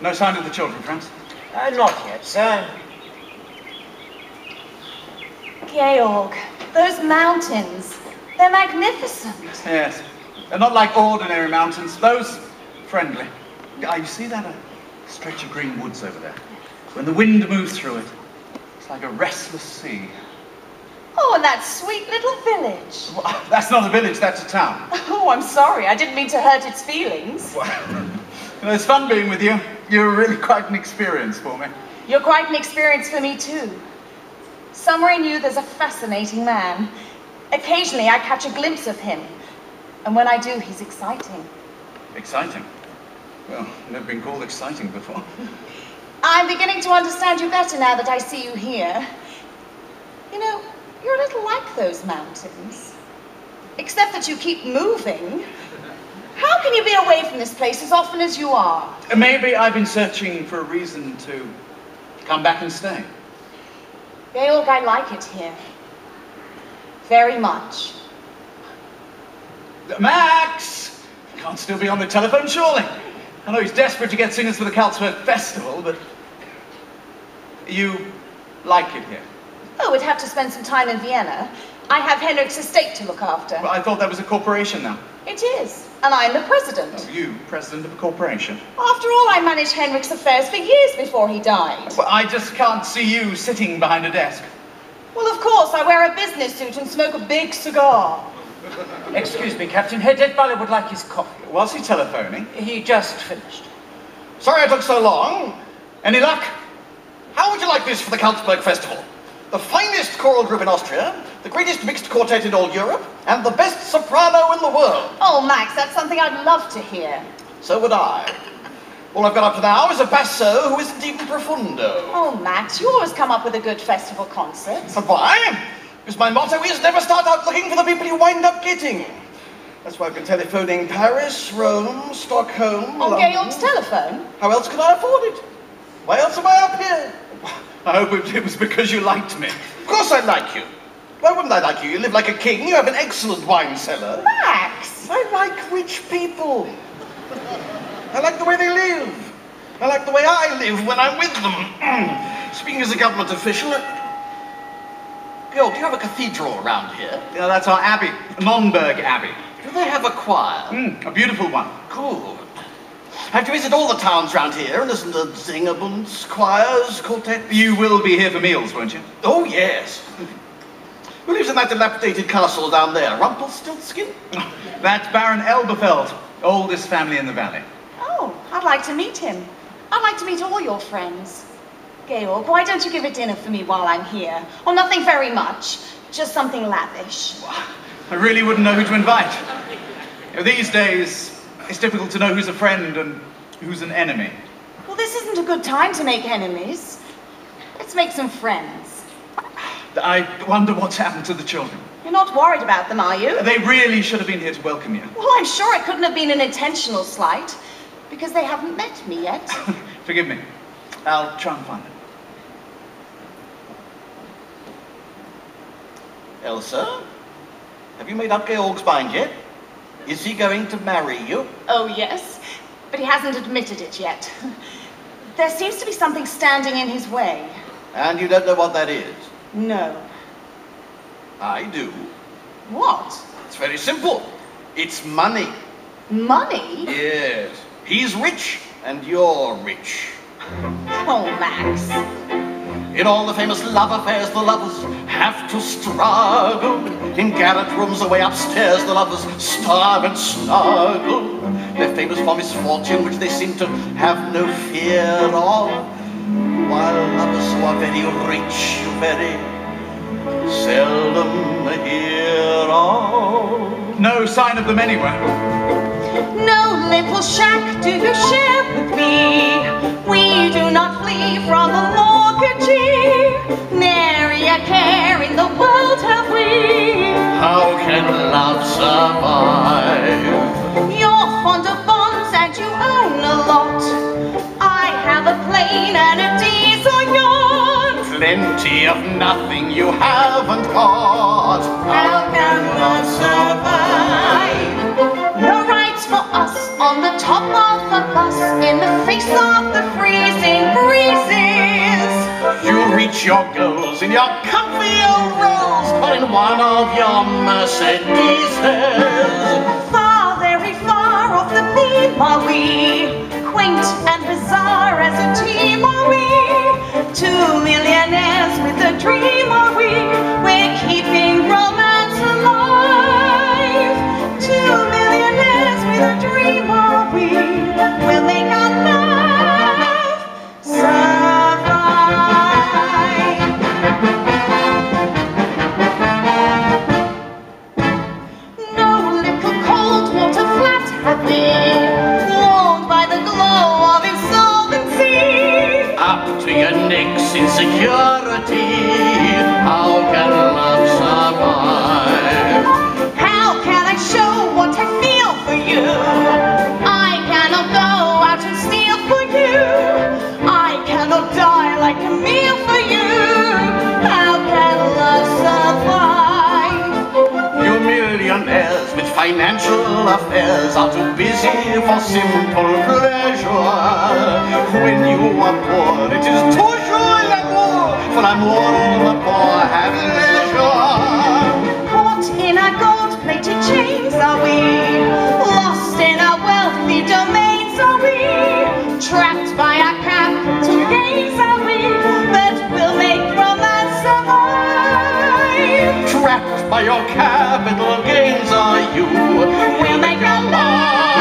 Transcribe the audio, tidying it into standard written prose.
No sign of the children, friends? Not yet, sir. Georg, those mountains, they're magnificent. Yes. They're not like ordinary mountains. Those, friendly. You see that stretch of green woods over there? When the wind moves through it, it's like a restless sea. Oh, and that sweet little village. Well, that's not a village, that's a town. Oh, I'm sorry. I didn't mean to hurt its feelings. Well, it's fun being with you. You're really quite an experience for me. You're quite an experience for me, too. Somewhere in you, there's a fascinating man. Occasionally, I catch a glimpse of him. And when I do, he's exciting. Exciting? Well, never been called exciting before. I'm beginning to understand you better now that I see you here. You know, you're a little like those mountains. Except that you keep moving. How can you be away from this place as often as you are? Maybe I've been searching for a reason to come back and stay. Georg, I like it here. Very much. Max! Can't still be on the telephone, surely. I know he's desperate to get singers for the Carlsberg Festival, but you like it here? Oh, we'd have to spend some time in Vienna. I have Henrik's estate to look after. Well, I thought that was a corporation now. It is, and I'm the president. Oh, you, president of a corporation? After all, I managed Henrik's affairs for years before he died. Well, I just can't see you sitting behind a desk. Well, of course, I wear a business suit and smoke a big cigar. Excuse me, Captain. Herr Detweiler would like his coffee. Was he telephoning? He just finished. Sorry I took so long. Any luck? How would you like this for the Carlsberg Festival? The finest choral group in Austria, the greatest mixed quartet in all Europe, and the best soprano in the world. Oh, Max, that's something I'd love to hear. So would I. All I've got up to now is a basso who isn't even profundo. Oh, Max, you always come up with a good festival concert. And why? Because my motto is never start out looking for the people you wind up getting. That's why I've been telephoning Paris, Rome, Stockholm, On London. Georg's telephone? How else could I afford it? Why else am I up here? I hope it was because you liked me. Of course I like you. Why wouldn't I like you? You live like a king. You have an excellent wine cellar. Max! I like rich people. I like the way they live. I like the way I live when I'm with them. Speaking as a government official, Gil, do you have a cathedral around here? Yeah, that's our abbey, Nonnberg Abbey. Do they have a choir? A beautiful one. Good. Have you visited all the towns round here and listened to Zingerbunds, choirs, quartets? You will be here for meals, won't you? Oh, yes. Who lives in that dilapidated castle down there? Rumpelstiltskin? That's Baron Elberfeld, oldest family in the valley. Oh, I'd like to meet him. I'd like to meet all your friends. Georg, why don't you give a dinner for me while I'm here? Or nothing very much, just something lavish. I really wouldn't know who to invite. You know, these days, it's difficult to know who's a friend and who's an enemy. Well, this isn't a good time to make enemies. Let's make some friends. I wonder what's happened to the children. You're not worried about them, are you? They really should have been here to welcome you. Well, I'm sure it couldn't have been an intentional slight, because they haven't met me yet. Forgive me. I'll try and find them. Elsa, have you made up Georg's mind yet? Is he going to marry you? Oh, yes, but he hasn't admitted it yet. There seems to be something standing in his way. And you don't know what that is? No. I do. What? It's very simple. It's money. Money? Yes. He's rich, and you're rich. Oh, Max. In all the famous love affairs, the lovers have to struggle. In garret rooms away upstairs, the lovers starve and snuggle. They're famous for misfortune, which they seem to have no fear of. While lovers who are very rich, you very seldom hear of. No sign of them anywhere. No little shack do you share with me. We do not flee from the mortgagee. Nary a care in the world have we. How can love survive? You're fond of bonds and you own a lot. I have a plane and a diesel yacht. Plenty of nothing you haven't got. How can love survive? No rights for us on the top of the bus in the face of the put your girls in your comfy old rolls or in one of your Mercedeses. Far, very far off the beam are we, quaint and bizarre as a team are we. 2 millionaires with a dream are we, we're keeping romance alive. 2 millionaires with a dream are we, we'll make our love survive. No little cold water flat have we, warmed by the glow of insolvency. Up to your necks in security, how can love survive? How can I show what I feel for you? I cannot go out and steal for you. I cannot die like a meal for you. How can love survive? You millionaires with financial affairs are too busy for simple pleasure. When you are poor, it is toujours l'amour, for l'amour the poor have leisure. Caught in our gold-plated chains are we, lost in our wealthy domains are we, trapped by our capital gains are we, but we'll make romance survive. Trapped by your capital gains are you. We'll make our love